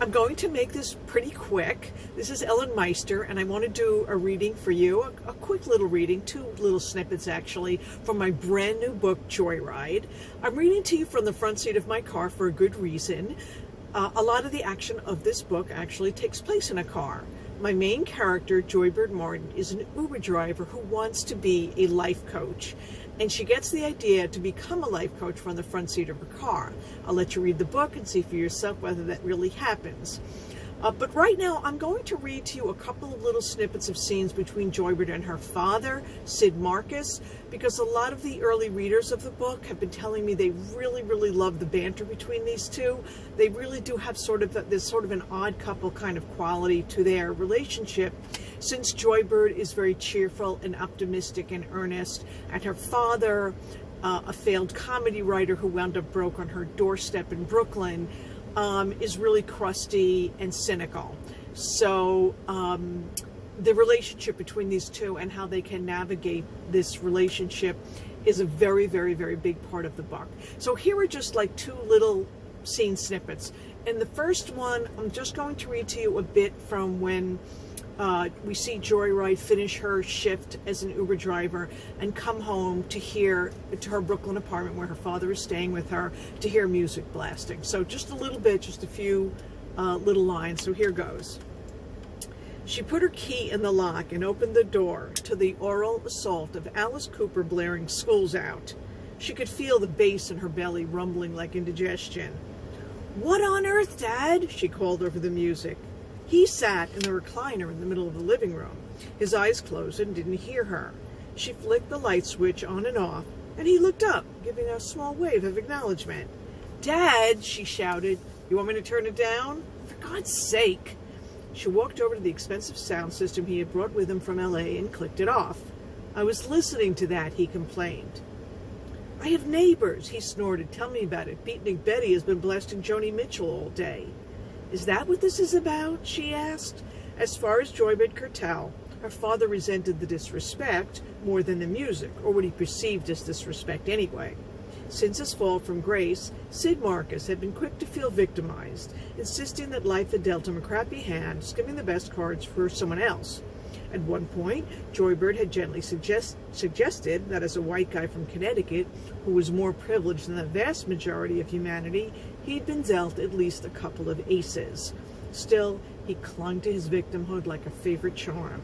I'm going to make this pretty quick. This is Ellen Meister, and I want to do a reading for you, a quick little reading, 2 little snippets actually, from my brand new book, Joyride. I'm reading to you from the front seat of my car for a good reason. A lot of the action of this book actually takes place in a car. My main character, Joyride Martin, is an Uber driver who wants to be a life coach. And she gets the idea to become a life coach from the front seat of her car. I'll let you read the book and see for yourself whether that really happens. But right now, I'm going to read to you a couple of little snippets of scenes between Joyride and her father, Sid Marcus, because a lot of the early readers of the book have been telling me they really, really love the banter between these two. They really do have this sort of an odd couple kind of quality to their relationship, since Joyride is very cheerful and optimistic and earnest, and her father, a failed comedy writer who wound up broke on her doorstep in Brooklyn, is really crusty and cynical. So the relationship between these two and how they can navigate this relationship is a very, very, very big part of the book. So here are just like 2 little scene snippets. In the first one, I'm just going to read to you a bit from when we see Joyride finish her shift as an Uber driver and come home to her Brooklyn apartment where her father is staying with her, to hear music blasting. So just a little bit, just a few little lines. So here goes. She put her key in the lock and opened the door to the oral assault of Alice Cooper blaring "School's Out." She could feel the bass in her belly rumbling like indigestion. "What on earth, Dad?" she called over the music. He sat in the recliner in the middle of the living room. His eyes closed and didn't hear her. She flicked the light switch on and off, and he looked up, giving a small wave of acknowledgement. "Dad," she shouted, "you want me to turn it down? For God's sake." She walked over to the expensive sound system he had brought with him from L.A. and clicked it off. "I was listening to that," he complained. "I have neighbors," he snorted. "Tell me about it. Beatnik Betty has been blasting Joni Mitchell all day." "Is that what this is about?" she asked. As far as Joyride could tell, her father resented the disrespect more than the music, or what he perceived as disrespect anyway. Since his fall from grace, Sid Marcus had been quick to feel victimized, insisting that life had dealt him a crappy hand, skimming the best cards for someone else. At one point, Joyride had gently suggested that as a white guy from Connecticut, who was more privileged than the vast majority of humanity, he'd been dealt at least a couple of aces. Still, he clung to his victimhood like a favorite charm.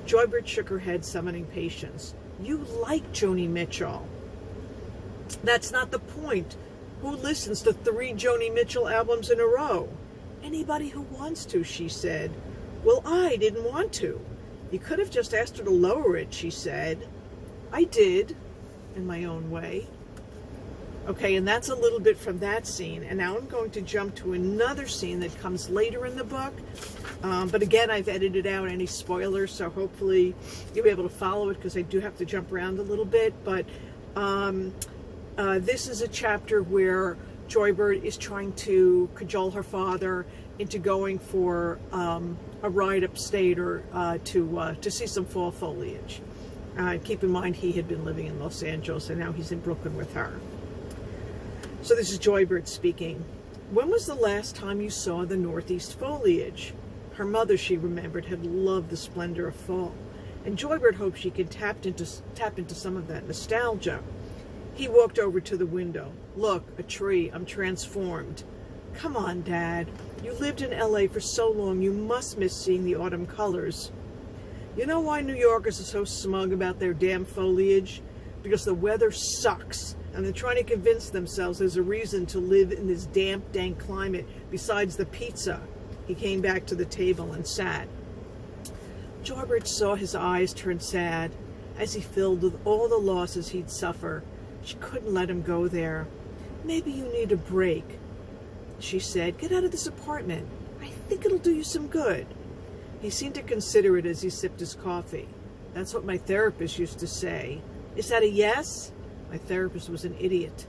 Joyride shook her head, summoning patience. "You like Joni Mitchell." "That's not the point. Who listens to 3 Joni Mitchell albums in a row?" "Anybody who wants to," she said. "Well, I didn't want to." "You could have just asked her to lower it," she said. "I did, in my own way." Okay, and that's a little bit from that scene. And now I'm going to jump to another scene that comes later in the book. But again, I've edited out any spoilers, so hopefully you'll be able to follow it, because I do have to jump around a little bit. But this is a chapter where Joyride is trying to cajole her father into going for a ride upstate or to see some fall foliage. Keep in mind, he had been living in Los Angeles, and now he's in Brooklyn with her. So this is Joyride speaking. "When was the last time you saw the northeast foliage?" Her mother, she remembered, had loved the splendor of fall, and Joyride hoped she could tap into some of that nostalgia. He walked over to the window. "Look, a tree. I'm transformed." "Come on, Dad. You lived in L.A. for so long, you must miss seeing the autumn colors." "You know why New Yorkers are so smug about their damn foliage? Because the weather sucks, and they're trying to convince themselves there's a reason to live in this damp, dank climate besides the pizza." He came back to the table and sat. Joyride saw his eyes turn sad as he filled with all the losses he'd suffer. She couldn't let him go there. "Maybe you need a break," she said. "Get out of this apartment. I think it'll do you some good." He seemed to consider it as he sipped his coffee. "That's what my therapist used to say." "Is that a yes?" "My therapist was an idiot."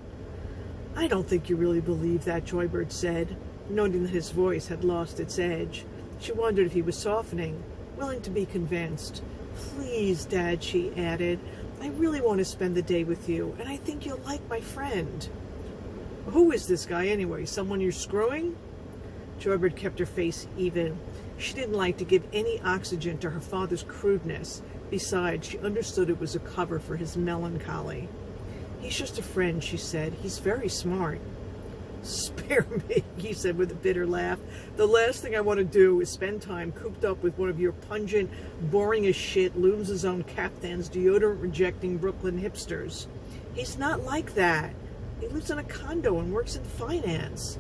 "I don't think you really believe that," Joyride said, noting that his voice had lost its edge. She wondered if he was softening, willing to be convinced. "Please, Dad," she added, "I really want to spend the day with you, and I think you'll like my friend." "Who is this guy anyway? Someone you're screwing?" Joybird kept her face even. She didn't like to give any oxygen to her father's crudeness. Besides, she understood it was a cover for his melancholy. "He's just a friend," she said. "He's very smart." "Spare me," he said with a bitter laugh. "The last thing I want to do is spend time cooped up with one of your pungent, boring-as-shit, looms-his-own caftans, deodorant-rejecting Brooklyn hipsters. He's not like that. He lives in a condo and works in finance.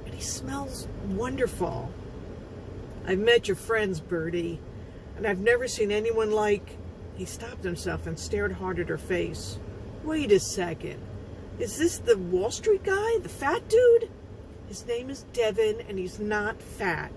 And he smells wonderful. I've met your friends, Bertie, and I've never seen anyone like..." He stopped himself and stared hard at her face. "Wait a second. Is this the Wall Street guy? The fat dude?" "His name is Devin, and he's not fat."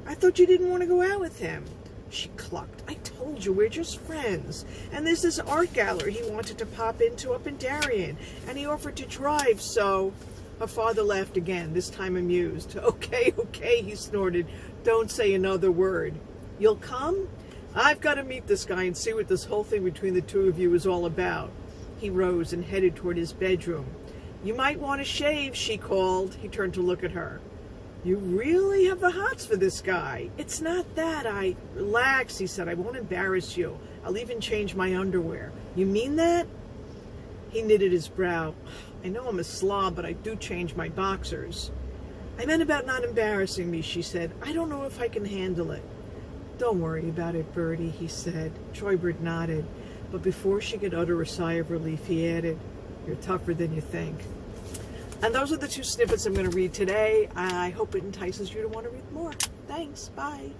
"I thought you didn't want to go out with him." She clucked. "I told you, we're just friends. And there's this art gallery he wanted to pop into up in Darien, and he offered to drive, so..." Her father laughed again, this time amused. Okay, he snorted. "Don't say another word. You'll come? I've got to meet this guy and see what this whole thing between the two of you is all about." He rose and headed toward his bedroom. "You might want to shave," she called. He turned to look at her. "You really have the hots for this guy." "It's not that. Relax," he said. "I won't embarrass you. I'll even change my underwear." "You mean that?" He knitted his brow. "I know I'm a slob, but I do change my boxers." "I meant about not embarrassing me," she said. "I don't know if I can handle it." "Don't worry about it, Bertie," he said. Joybird nodded, but before she could utter a sigh of relief, he added, "You're tougher than you think." And those are the two snippets I'm going to read today. I hope it entices you to want to read more. Thanks. Bye.